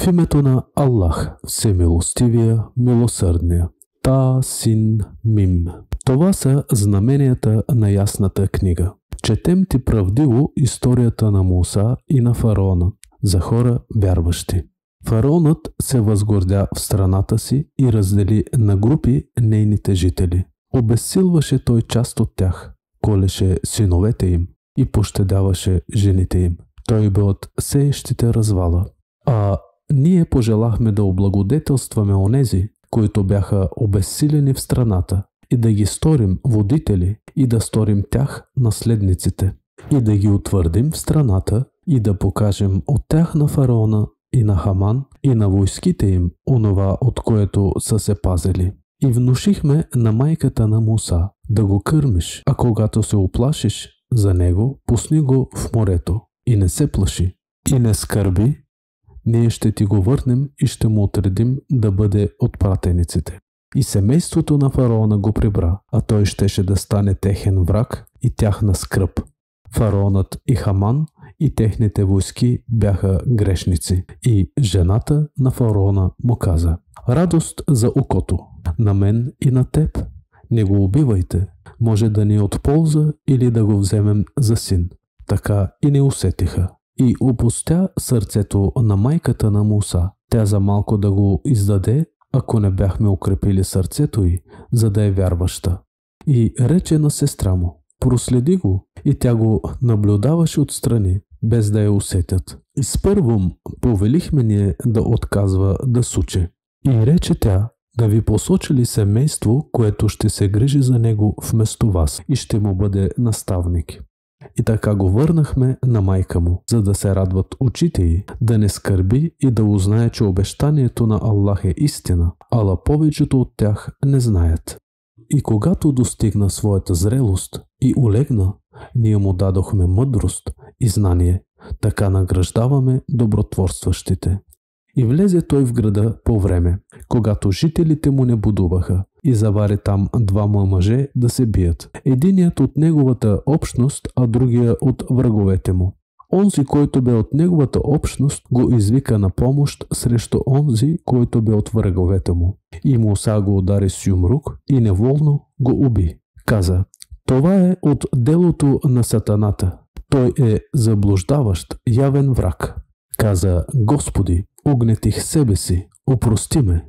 В името на Аллах, Всемилостивия, Милосърдния. Та, Син, Мим. Това са знаменията на ясната книга. Четем ти правдиво историята на Муса и на фараона, за хора вярващи. Фараонът се възгордя в страната си и раздели на групи нейните жители. Обезсилваше той част от тях, колеше синовете им и пощадяваше жените им. Той бе от сеещите развала. А ние пожелахме да облагодетелстваме онези, които бяха обезсилени в страната, и да ги сторим водители и да сторим тях наследниците, и да ги утвърдим в страната и да покажем от тях на фараона и на Хаман и на войските им онова, от което са се пазили. И внушихме на майката на Муса да го кърмиш, а когато се оплашиш за него, пусни го в морето и не се плаши и не скърби, ние ще ти го върнем и ще му отредим да бъде от пратениците. И семейството на фараона го прибра, а той щеше да стане техен враг и тяхна скръб. Фараонът и Хаман и техните войски бяха грешници. И жената на фараона му каза: радост за окото, на мен и на теб. Не го убивайте, може да ни е от полза или да го вземем за син. Така и не усетиха. И опустя сърцето на майката на Муса, тя за малко да го издаде, ако не бяхме укрепили сърцето й, за да е вярваща. И рече на сестра му: проследи го, и тя го наблюдаваше отстрани, без да я усетят. И спървом повелихме ние да отказва да суче. И рече тя: да ви посочи ли семейство, което ще се грижи за него вместо вас и ще му бъде наставник. И така го върнахме на майка му, за да се радват очите й, да не скърби и да узнае, че обещанието на Аллах е истина, ала повечето от тях не знаят. И когато достигна своята зрелост и улегна, ние му дадохме мъдрост и знание, така награждаваме добротворстващите. И влезе той в града по време, когато жителите му не будуваха, и завари там двама мъже да се бият. Единият от неговата общност, а другия от враговете му. Онзи, който бе от неговата общност, го извика на помощ срещу онзи, който бе от враговете му. И Муса го удари с юмрук и неволно го уби. Каза: това е от делото на сатаната. Той е заблуждаващ, явен враг. Каза: Господи, огнетих себе си, опрости ме.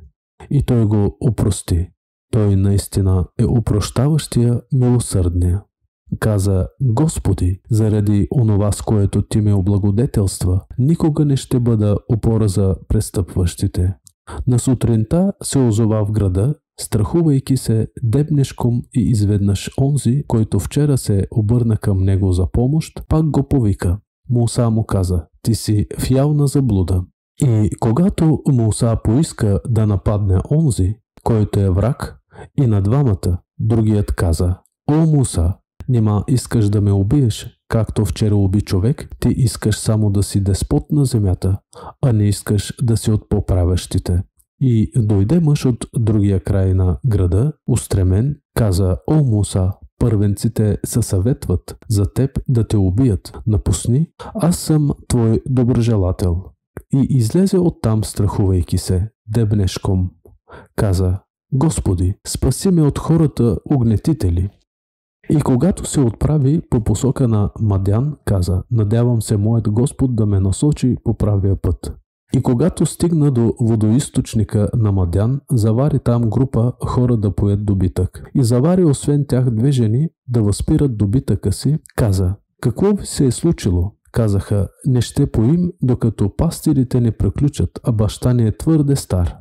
И той го опрости. Той наистина е опрощаващия, милосърдния. Каза: Господи, заради онова, с което ти ме облагодетелства, никога не ще бъда опора за престъпващите. На сутринта се озова в града, страхувайки се дебнешком, и изведнъж онзи, който вчера се обърна към него за помощ, пак го повика. Муса му каза: ти си в явна заблуда. И когато Муса поиска да нападне онзи, който е враг, и на двамата, другият каза: о, Муса, нима искаш да ме убиеш, както вчера уби човек? Ти искаш само да си деспот на земята, а не искаш да си от поправящите. И дойде мъж от другия край на града, устремен, каза: о, Муса, първенците се съветват за теб да те убият. Напусни, аз съм твой доброжелател. И излезе оттам, страхувайки се, дебнешком. Каза: Господи, спаси ме от хората огнетители. И когато се отправи по посока на Мадян, каза: надявам се моят Господ да ме насочи по правия път. И когато стигна до водоизточника на Мадян, завари там група хора да поят добитък. И завари освен тях две жени да възпират добитъка си. Каза: какво ви се е случило? Казаха: не ще поим, докато пастирите не приключат, а баща ни е твърде стар.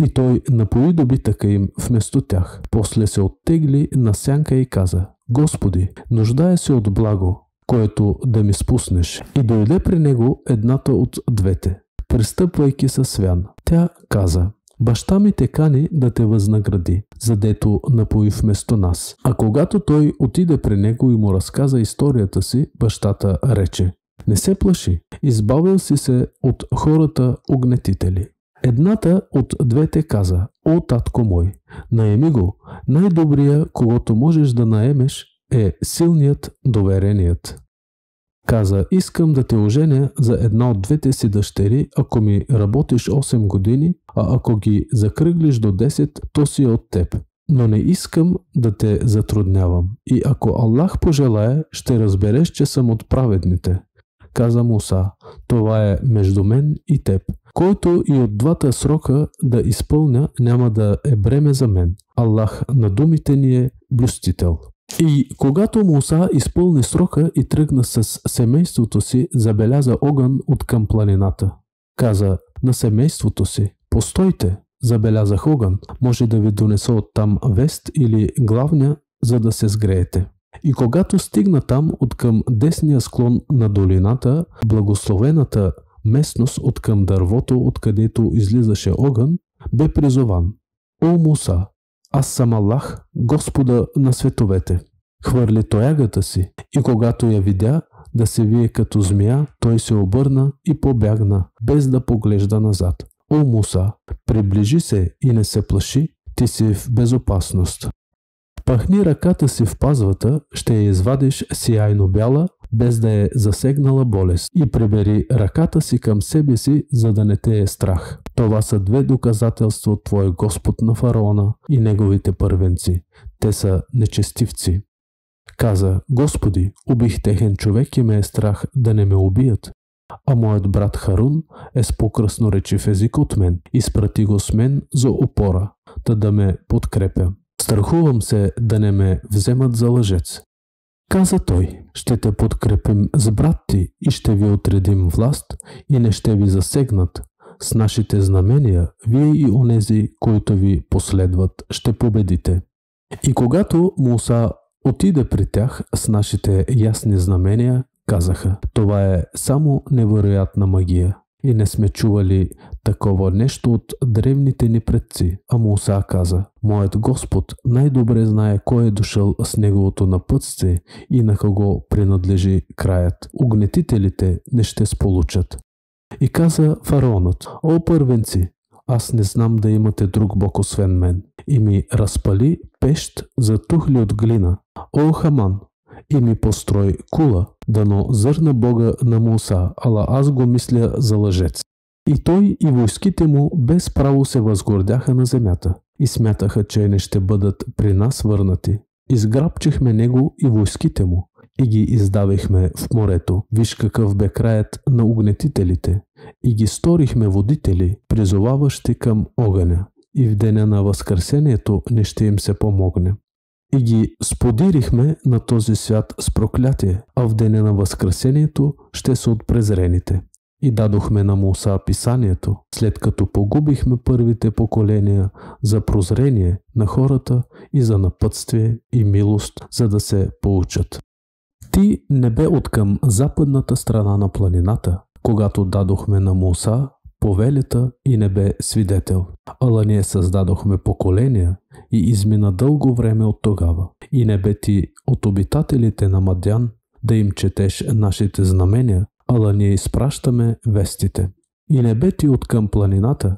И той напои добитъка им вместо тях. После се оттегли на сянка и каза: Господи, нуждая се от благо, което да ми спуснеш. И дойде при него едната от двете, пристъпвайки със свян. Тя каза: баща ми те кани да те възнагради, задето напои вместо нас. А когато той отиде при него и му разказа историята си, бащата рече: не се плаши, избавил си се от хората огнетители. Едната от двете каза: о, татко мой, наеми го. Най-добрия, когото можеш да наемеш, е силният, довереният. Каза: искам да те оженя за една от двете си дъщери, ако ми работиш 8 години, а ако ги закръглиш до 10, то си е от теб. Но не искам да те затруднявам. И ако Аллах пожелае, ще разбереш, че съм от праведните. Каза Муса: това е между мен и теб. Който и от двата срока да изпълня, няма да е бреме за мен. Аллах на думите ни е блюстител. И когато Муса изпълни срока и тръгна с семейството си, забеляза огън от към планината. Каза на семейството си: постойте, забелязах огън, може да ви донеса оттам вест или главня, за да се сгреете. И когато стигна там от към десния склон на долината, благословената местност от към дървото, откъдето излизаше огън, бе призован: О Муса, аз съм Аллах, Господа на световете. Хвърли тоягата си и когато я видя да се вие като змия, той се обърна и побягна, без да поглежда назад. О Муса, приближи се и не се плаши, ти си в безопасност. Пъхни ръката си в пазвата, ще я извадиш сияйно бяла, без да е засегнала болест, и прибери ръката си към себе си, за да не те е страх. Това са две доказателства от твой Господ на фараона и неговите първенци. Те са нечестивци. Каза: Господи, убих техен човек и ме е страх да не ме убият. А моят брат Харун е с по-красноречив език от мен. Изпрати го с мен за опора, да ме подкрепя. Страхувам се да не ме вземат за лъжец. Каза той: ще те подкрепим с брат ти и ще ви отредим власт и не ще ви засегнат. С нашите знамения, вие и онези, които ви последват, ще победите. И когато Муса отиде при тях с нашите ясни знамения, казаха: това е само невероятна магия. И не сме чували такова нещо от древните ни предци. А Муса каза: моят Господ най-добре знае кой е дошъл с неговото напътствие и на кого принадлежи краят. Угнетителите не ще сполучат. И каза фараонът: о първенци, аз не знам да имате друг бог освен мен. И ми разпали пещ за тухли от глина. О Хаман, и ми построй кула, дано зърна Бога на Муса, ала аз го мисля за лъжец. И той и войските му без право се възгордяха на земята и смятаха, че не ще бъдат при нас върнати. Изграбчихме него и войските му и ги издавихме в морето. Виж какъв бе краят на угнетителите. И ги сторихме водители, призоваващи към огъня. И в деня на възкресението не ще им се помогне. И ги сподирихме на този свят с проклятие, а в деня на възкресението ще са от презрените. И дадохме на Муса писанието, след като погубихме първите поколения, за прозрение на хората и за напътствие и милост, за да се поучат. Ти не бе откъм западната страна на планината, когато дадохме на Муса повелята и не бе свидетел. Ала ние създадохме поколения и измина дълго време от тогава. И не бе ти от обитателите на Мадян да им четеш нашите знамения, ала ние изпращаме вестите. И не бе ти от към планината,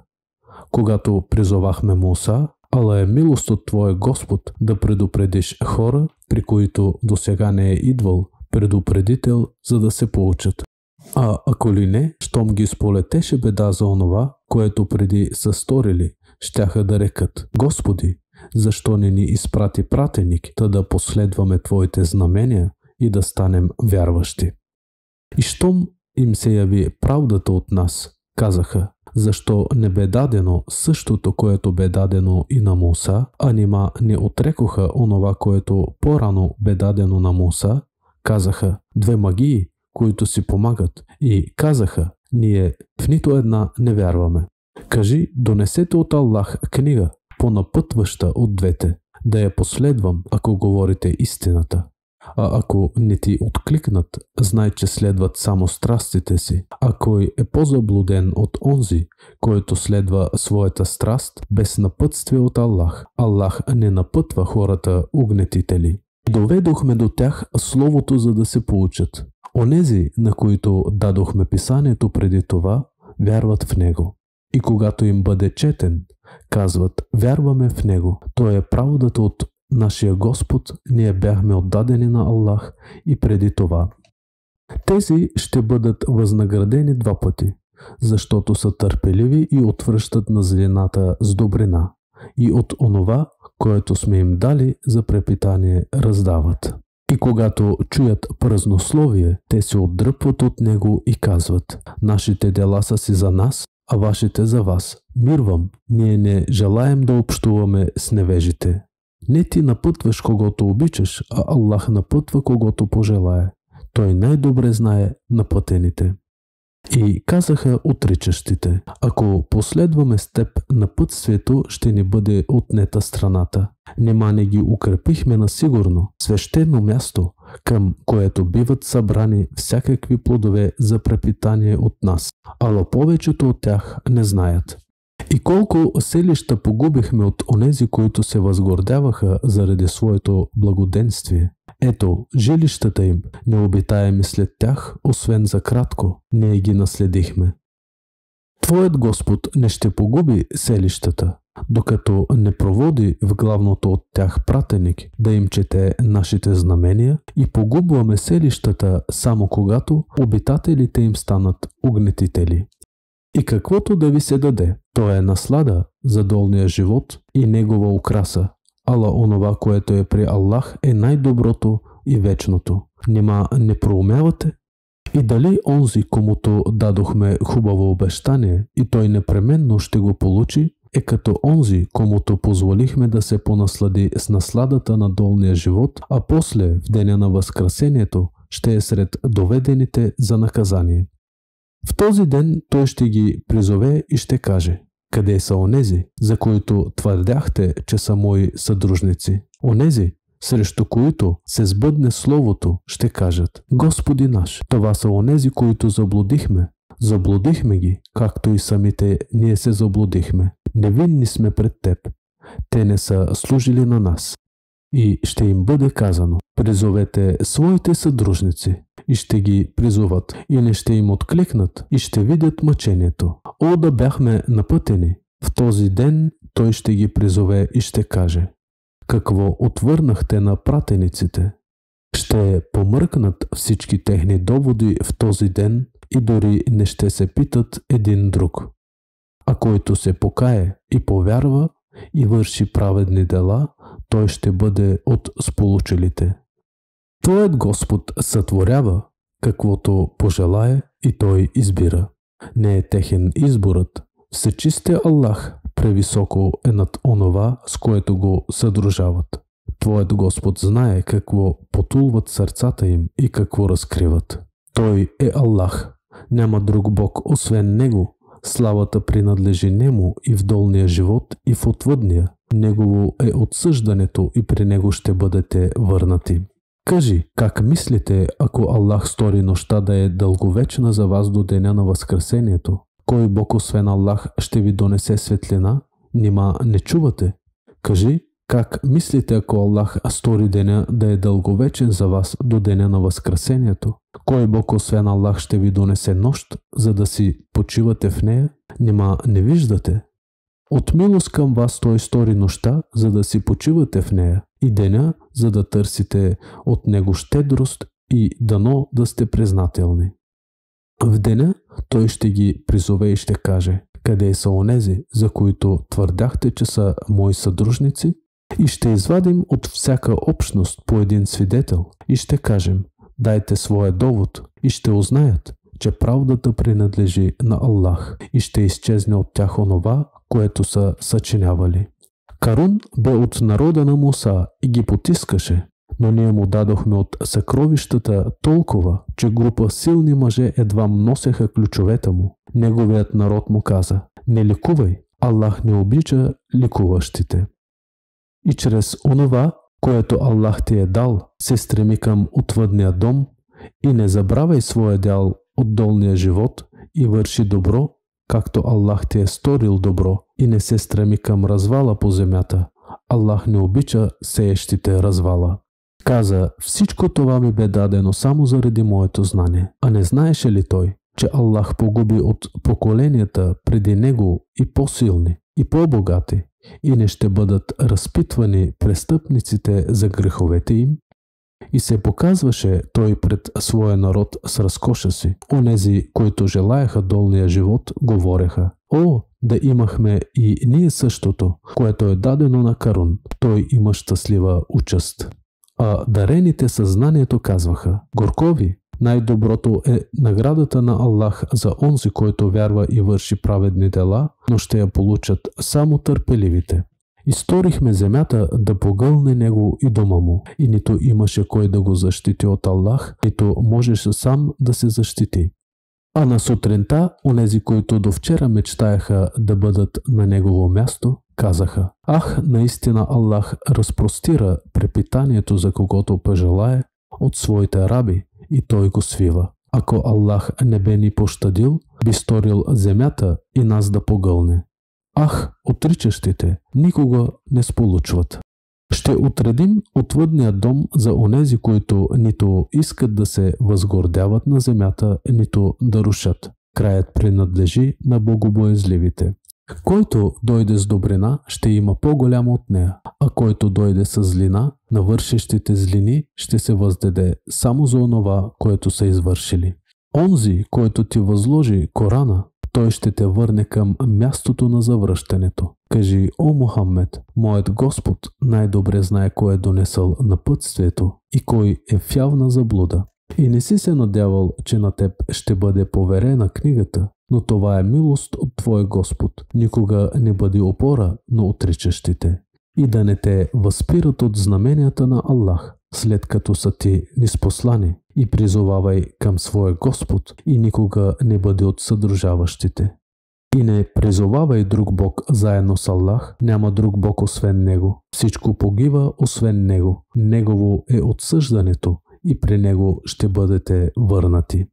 когато призовахме Муса, ала е милост от твоя Господ да предупредиш хора, при които досега не е идвал предупредител, за да се поучат. А ако ли не, щом ги сполетеше беда за онова, което преди са сторили, щяха да рекат: Господи, защо не ни изпрати пратеник, да последваме Твоите знамения и да станем вярващи? И щом им се яви правдата от нас, казаха: защо не бе дадено същото, което бе дадено и на Муса, а нима не отрекоха онова, което по-рано бе дадено на Муса? Казаха: две магии, които си помагат, и казаха: ние в нито една не вярваме. Кажи: донесете от Аллах книга, по-напътваща от двете, да я последвам, ако говорите истината. А ако не ти откликнат, знай, че следват само страстите си. А кой е по-заблуден от онзи, който следва своята страст без напътствие от Аллах? Аллах не напътва хората угнетители. Доведохме до тях словото, за да се поучат. Онези, на които дадохме писанието преди това, вярват в него. И когато им бъде четен, казват: вярваме в него. Той е правдата от нашия Господ, ние бяхме отдадени на Аллах и преди това. Тези ще бъдат възнаградени 2 пъти, защото са търпеливи и отвръщат на злината с добрина, и от онова, което сме им дали за препитание, раздават. И когато чуят празнословие, те се отдръпват от него и казват: нашите дела са си за нас, а вашите за вас. Мир вам, ние не желаем да общуваме с невежите. Не ти напътваш когото обичаш, а Аллах напътва когото пожелае. Той най-добре знае напътените. И казаха отричащите: ако последваме с теб, напътствието ще ни бъде отнета страната. Нима не ги укрепихме на сигурно, свещено място, към което биват събрани всякакви плодове за препитание от нас, ала повечето от тях не знаят. И колко селища погубихме от онези, които се възгордяваха заради своето благоденствие. Ето, жилищата им, необитаеми след тях, освен за кратко, ние ги наследихме. Твоят Господ не ще погуби селищата, докато не проводи в главното от тях пратеник да им чете нашите знамения, и погубваме селищата само когато обитателите им станат угнетители. И каквото да ви се даде, то е наслада за долния живот и негова украса, ала онова, което е при Аллах, е най-доброто и вечното. Нима не проумявате? И дали онзи, комуто дадохме хубаво обещание и той непременно ще го получи, е като онзи, комуто позволихме да се понаслади с насладата на долния живот, а после в деня на възкресението ще е сред доведените за наказание. В този ден той ще ги призове и ще каже: къде са онези, за които твърдяхте, че са мои съдружници? Онези, срещу които се сбъдне словото, ще кажат: Господи наш, това са онези, които заблудихме. Заблудихме ги, както и самите ние се заблудихме. Невинни сме пред теб. Те не са служили на нас. И ще им бъде казано: призовете своите съдружници. И ще ги призоват, и не ще им откликнат, и ще видят мъчението. О, да бяхме напътени! В този ден той ще ги призове и ще каже: какво отвърнахте на пратениците? Ще помръкнат всички техни доводи в този ден и дори не ще се питат един друг. А който се покае и повярва и върши праведни дела, той ще бъде от сполучилите. Твоят Господ сътворява каквото пожелае и той избира. Не е техен изборът. Всечистия Аллах превисоко е над онова, с което го съдружават. Твоят Господ знае какво потулват сърцата им и какво разкриват. Той е Аллах. Няма друг Бог освен Него. Славата принадлежи Нему и в долния живот, и в отвъдния. Негово е отсъждането и при Него ще бъдете върнати. Кажи, как мислите, ако Аллах стори нощта да е дълговечна за вас до деня на възкресението? Кой Бог освен Аллах ще ви донесе светлина? Нима не чувате? Кажи, как мислите, ако Аллах стори деня да е дълговечен за вас до деня на възкресението? Кой Бог освен Аллах ще ви донесе нощ, за да си почивате в нея? Нима не виждате? От милост към вас той стори нощта, за да си почивате в нея, и деня, за да търсите от него щедрост и дано да сте признателни. В деня той ще ги призове и ще каже: къде са онези, за които твърдяхте, че са мои съдружници? И ще извадим от всяка общност по един свидетел и ще кажем: дайте своя довод, и ще узнаят, че правдата принадлежи на Аллах, и ще изчезне от тях онова, което са съчинявали. Карун бе от народа на Муса и ги потискаше, но ние му дадохме от съкровищата толкова, че група силни мъже едва носеха ключовете му. Неговият народ му каза: не ликувай, Аллах не обича ликуващите. И чрез онова, което Аллах ти е дал, се стреми към отвъдния дом и не забравяй своя дял от долния живот и върши добро, както Аллах ти е сторил добро, и не се стреми към развала по земята. Аллах не обича сеещите развала. Каза: всичко това ми бе дадено само заради моето знание. А не знаеше ли той, че Аллах погуби от поколенията преди него и по-силни, и по-богати, и не ще бъдат разпитвани престъпниците за греховете им? И се показваше той пред своя народ с разкоша си. Онези, които желаяха долния живот, говореха: о, да имахме и ние същото, което е дадено на Карун. Той има щастлива участ. А дарените съзнанието казваха: горкови, най-доброто е наградата на Аллах за онзи, който вярва и върши праведни дела, но ще я получат само търпеливите. И сторихме земята да погълне него и дома му, и нито имаше кой да го защити от Аллах, нито можеше сам да се защити. А на сутринта, онези, които до вчера мечтаяха да бъдат на негово място, казаха: ах, наистина Аллах разпростира препитанието за когото пожелае от своите раби, и той го свива. Ако Аллах не бе ни пощадил, би сторил земята и нас да погълне. Ах, отричащите никога не сполучват. Ще отредим отвъдния дом за онези, които нито искат да се възгордяват на земята, нито да рушат. Краят принадлежи на богобоязливите. Който дойде с добрина, ще има по-голямо от нея, а който дойде с злина, на вършещите злини ще се въздаде само за онова, което са извършили. Онзи, който ти възложи Корана, той ще те върне към мястото на завръщането. Кажи: о Мухаммед, моят Господ най-добре знае кой е донесъл напътствието и кой е вял на заблуда. И не си се надявал, че на теб ще бъде поверена книгата, но това е милост от твой Господ. Никога не бъди опора на отричащите и да не те възпират от знаменията на Аллах, след като са ти ниспослани, и призовавай към своя Господ и никога не бъди от съдружаващите. И не призовавай друг Бог заедно с Аллах, няма друг Бог освен Него. Всичко погива освен Него. Негово е отсъждането и при Него ще бъдете върнати.